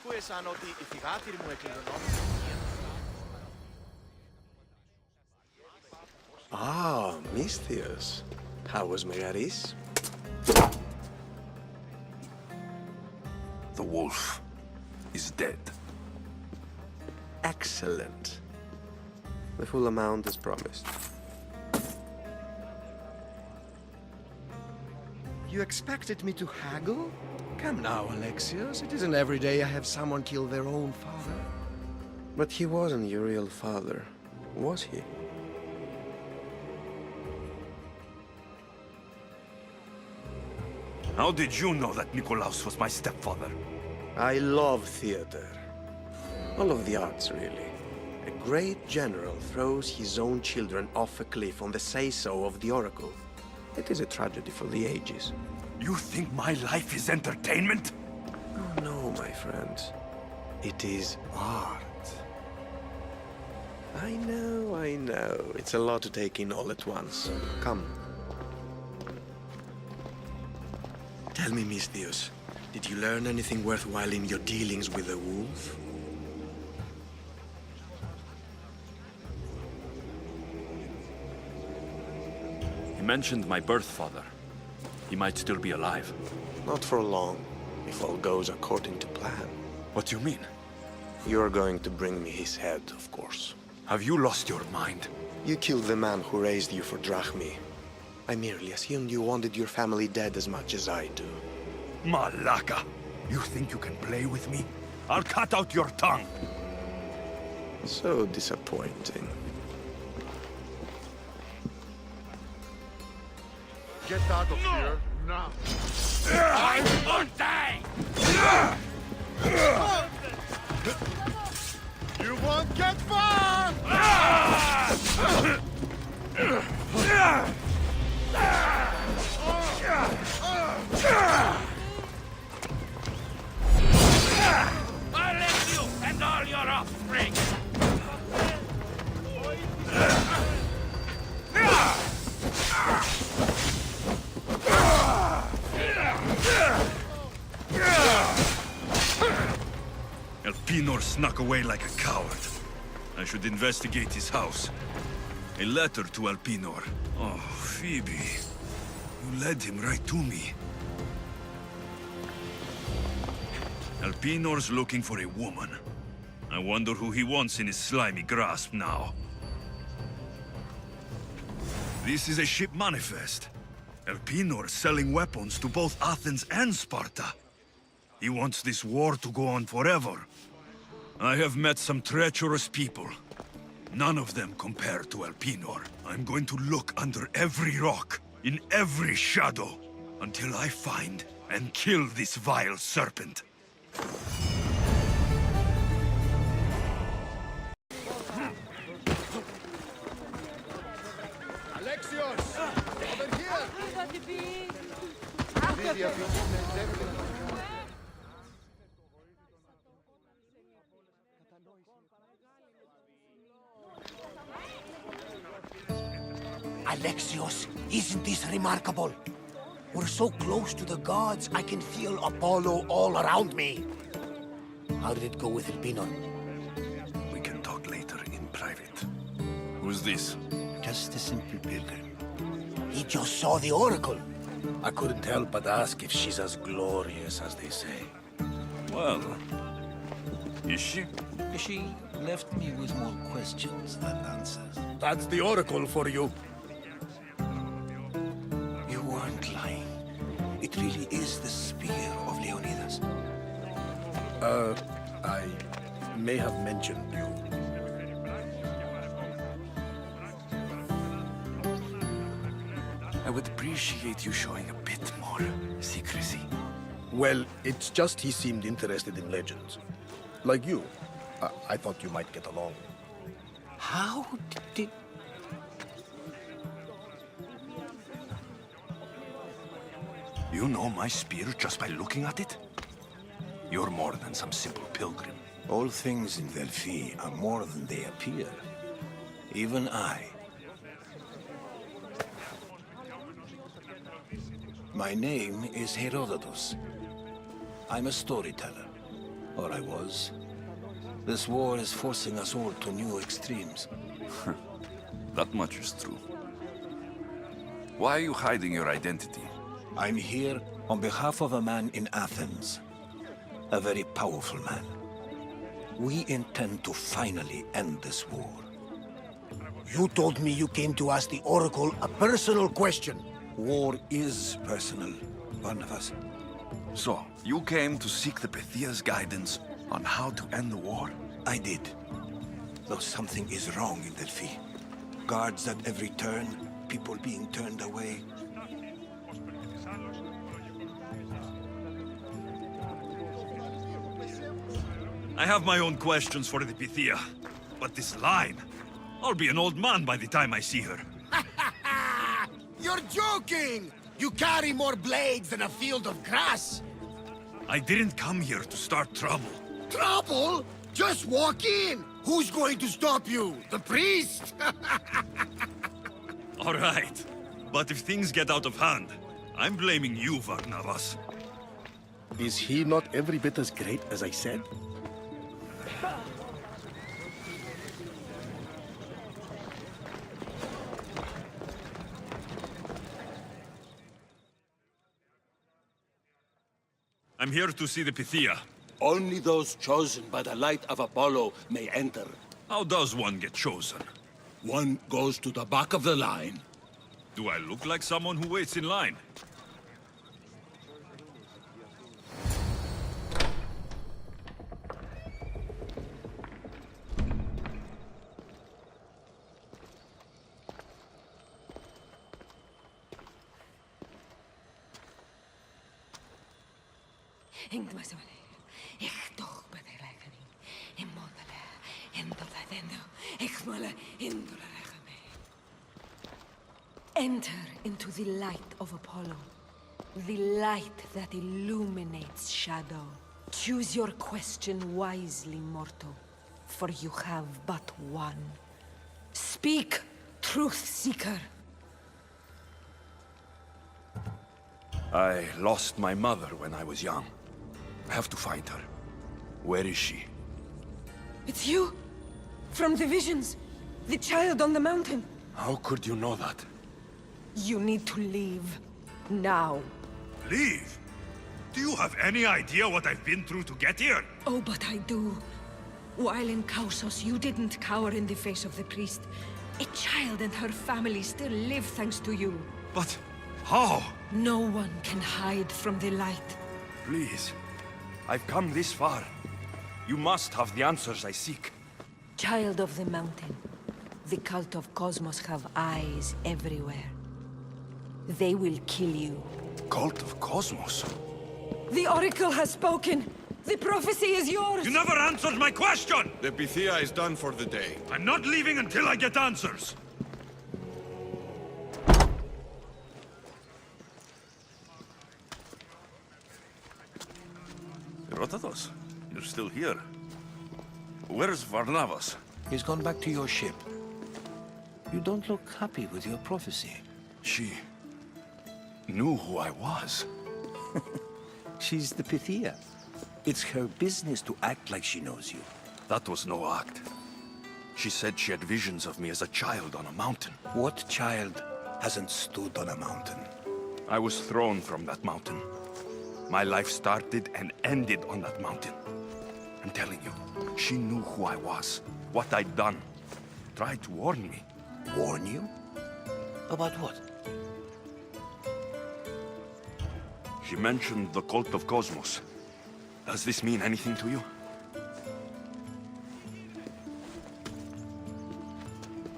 άκουεσαν ότι οι θυγάτηροι μου εκληρονόμησαν. Ah, Misthios. How was Megaris? The wolf is dead. Excellent. The full amount as promised. You expected me to haggle? Come now, Alexios. It isn't every day I have someone kill their own father. But he wasn't your real father, was he? How did you know that Nikolaos was my stepfather? I love theater. All of the arts, really. A great general throws his own children off a cliff on the say-so of the oracle. It is a tragedy for the ages. You think my life is entertainment? Oh, no, my friend. It is art. I know. It's a lot to take in all at once. Come. Tell me, Misthios, did you learn anything worthwhile in your dealings with the wolf? He mentioned my birth father. He might still be alive. Not for long, if all goes according to plan. What do you mean? You're going to bring me his head, of course. Have you lost your mind? You killed the man who raised you for Drachmi. I merely assumed you wanted your family dead as much as I do. Malaka! You think you can play with me? I'll cut out your tongue! So disappointing. Get out of here now. I won't die! You won't get far! I'll let you and all your offspring! Elpinor snuck away like a coward. I should investigate his house. A letter to Elpinor. Oh, Phoebe. You led him right to me. Elpinor's looking for a woman. I wonder who he wants in his slimy grasp now. This is a ship manifest. Elpinor selling weapons to both Athens and Sparta. He wants this war to go on forever. I have met some treacherous people. None of them compare to Elpinor. I'm going to look under every rock, in every shadow, until I find and kill this vile serpent. Alexios! Over here! Alexios, isn't this remarkable? We're so close to the gods, I can feel Apollo all around me. How did it go with Elpinor? We can talk later in private. Who's this? Just a simple pilgrim. He just saw the oracle. I couldn't help but ask if she's as glorious as they say. Well, is she? She left me with more questions than answers. That's the oracle for you. You weren't lying. It really is the spear of Leonidas. I may have mentioned you. I would appreciate you showing a bit more secrecy. Well, it's just he seemed interested in legends. Like you. I thought you might get along. How did... You know my spear just by looking at it? You're more than some simple pilgrim. All things in Delphi are more than they appear. Even I. My name is Herodotus. I'm a storyteller. Or I was. This war is forcing us all to new extremes. That much is true. Why are you hiding your identity? I'm here on behalf of a man in Athens. A very powerful man. We intend to finally end this war. You told me you came to ask the Oracle a personal question. War is personal, Barnabas. So, you came to seek the Pythia's guidance on how to end the war? I did. Though something is wrong in Delphi. Guards at every turn, people being turned away. I have my own questions for the Pythia, but this line... I'll be an old man by the time I see her. You're joking! You carry more blades than a field of grass! I didn't come here to start trouble. Trouble? Just walk in! Who's going to stop you? The priest? All right, but if things get out of hand, I'm blaming you, Varnavas. Is he not every bit as great as I said? I'm here to see the Pythia. Only those chosen by the light of Apollo may enter. How does one get chosen? One goes to the back of the line. Do I look like someone who waits in line? Enter into the light of Apollo, the light that illuminates shadow. Choose your question wisely, mortal, for you have but one. Speak, truth seeker. I lost my mother when I was young. I have to find her. Where is she? It's you? From the visions? The child on the mountain? How could you know that? You need to leave. Now. Leave? Do you have any idea what I've been through to get here? Oh, but I do. While in Kausos, you didn't cower in the face of the priest. A child and her family still live thanks to you. But how? No one can hide from the light. Please. I've come this far. You must have the answers I seek. Child of the mountain, the cult of Cosmos have eyes everywhere. They will kill you. Cult of Cosmos? The Oracle has spoken! The prophecy is yours! You never answered my question! The Pythia is done for the day. I'm not leaving until I get answers! Herodotus, you're still here. Where's Varnavas? He's gone back to your ship. You don't look happy with your prophecy. She knew who I was. She's the Pythia. It's her business to act like she knows you. That was no act. She said she had visions of me as a child on a mountain. What child hasn't stood on a mountain? I was thrown from that mountain. My life started and ended on that mountain. I'm telling you, she knew who I was, what I'd done. Tried to warn me. Warn you? About what? She mentioned the cult of Cosmos. Does this mean anything to you?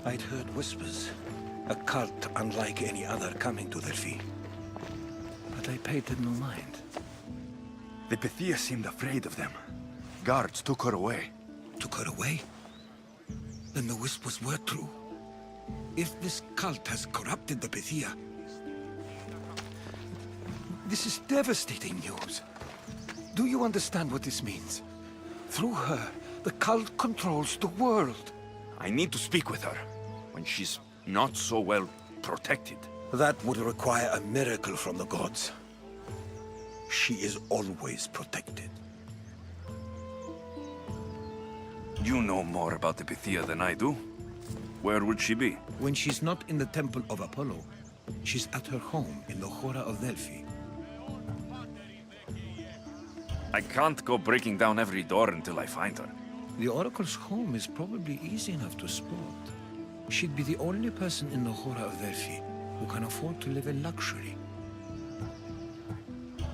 I'd heard whispers. A cult unlike any other coming to Delphi. But I paid them no mind. The Pythia seemed afraid of them. Guards took her away. Took her away? Then the whispers were true. If this cult has corrupted the Pythia... This is devastating news. Do you understand what this means? Through her, the cult controls the world. I need to speak with her, when she's not so well protected. That would require a miracle from the gods. She is always protected. You know more about the Pythia than I do. Where would she be? When she's not in the Temple of Apollo, she's at her home in the Hora of Delphi. I can't go breaking down every door until I find her. The Oracle's home is probably easy enough to spot. She'd be the only person in the Hora of Delphi who can afford to live in luxury.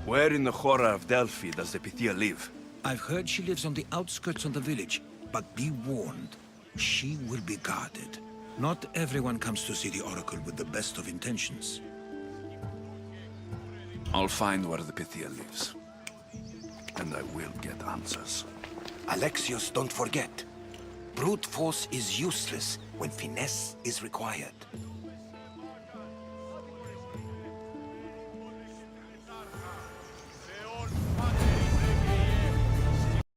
Where in the Hora of Delphi does the Pythia live? I've heard she lives on the outskirts of the village, but be warned, she will be guarded. Not everyone comes to see the Oracle with the best of intentions. I'll find where the Pythia lives. And I will get answers. Alexios, don't forget. Brute force is useless when finesse is required.